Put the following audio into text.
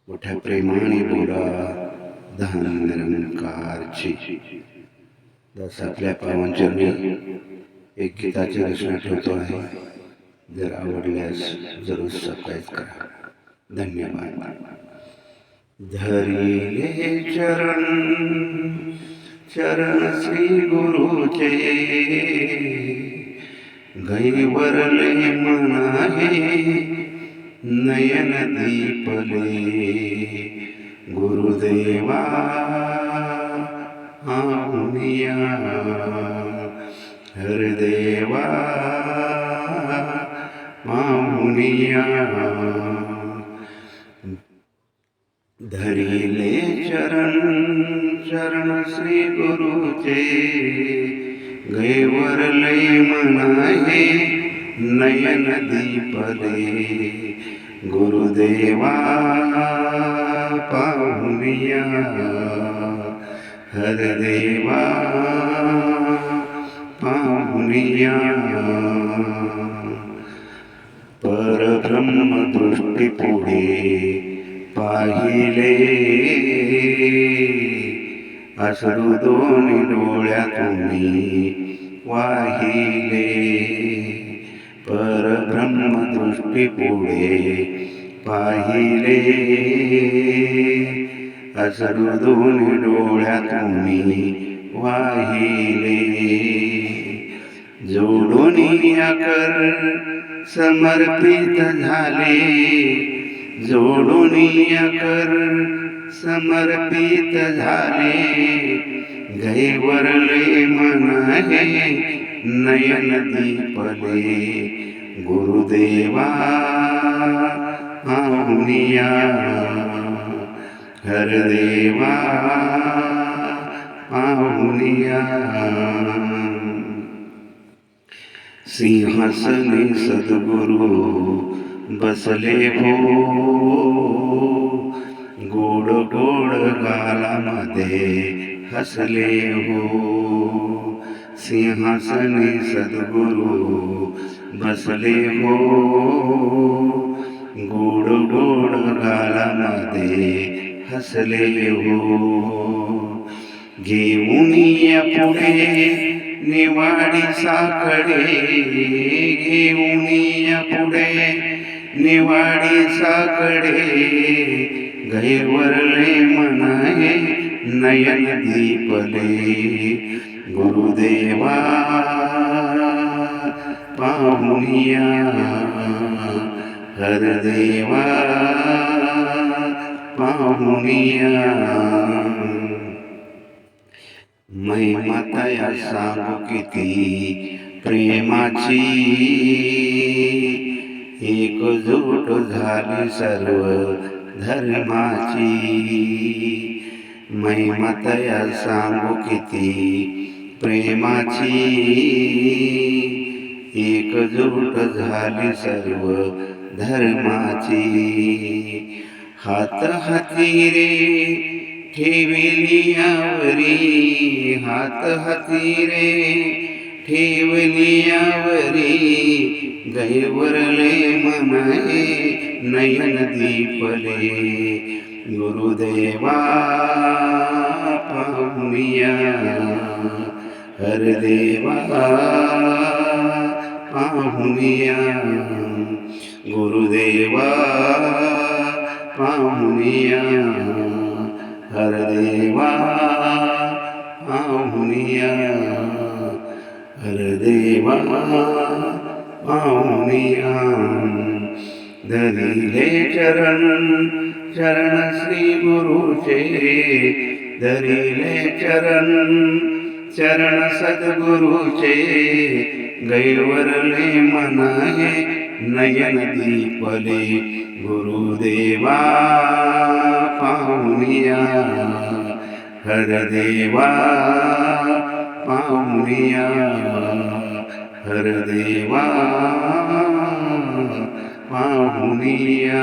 मोठ्या प्रेमाने बोला धन निरंकारची. दास आपल्या पावनचरणी एक गीताची रचना ठेवतो आहे. जर आवडल्यास जरूर सबस्क्राईब करा. धन्यवाद. धरिले चरण चरण श्री गुरुचे, गैवरले मनाहे नयन दीपले. गुरुदेवा आहुनिया हरदेवा माहुनिया. धरिले चरण चरण श्री गुरुचे, गैवरले मनाहे नयन दीपले. गुरुदेवा पाहुनिया हरदेवा पाहुनिया. परब्रह्म दृष्टी पुढे पाहिले, अश्रू दोन्ही डोळ्यातून वाहिले. परब्रह्म दृष्टी पुढे पाहिले, अश्रू दोन्ही डोळ्यातून वाहिले. जोडून कर समर्पित झाले, जोडून कर समर्पित झाले. गैवरले मनाहे नयन दीपले. गुरुदेवा आहुनिया हरदेवा आहुनिया. सिंहासनी सद्गुरु बसले हो, गोड गोड गालामध्ये हसले हो. सिंहासनी सद्गुरु बसले हो, गोड गोड गालामध्ये हसले हो. घेऊन या पुढे निवाडी साकडे, घेऊन या पुढे निवाडी साकडे. गैरवरले मनाहे नयन दीपले. गुरुदेवा पाहुनिया हरदेवा पाहुनिया. महिमा तया सांगू किती प्रेमाची, एकजूट झाली सर्व धर्माची. महिमा तया सांगू किती प्रेमाची, एकजूट झाली सर्व धर्माची. हात हाती रे ठेवली यावरी, हात हाती रे ठेवली यावरी. गैवरले मनाहे नयन दीपले. गुरुदेवा पाहुनिया हरदेवा पाहुनिया. गुरुदेवा पाहुनिया हरदेवा पाहुनिया. हरदेवा पाहुनिया. धरिले चरण चरण श्री गुरुचे, धरिले चरण चरण सद्गुरुचे. गैरवरले मनाहे नयन दीपले. गुरुदेवा पाहुनिया हरदेवा पाहुनिया. हरदेवा पाहुनिया.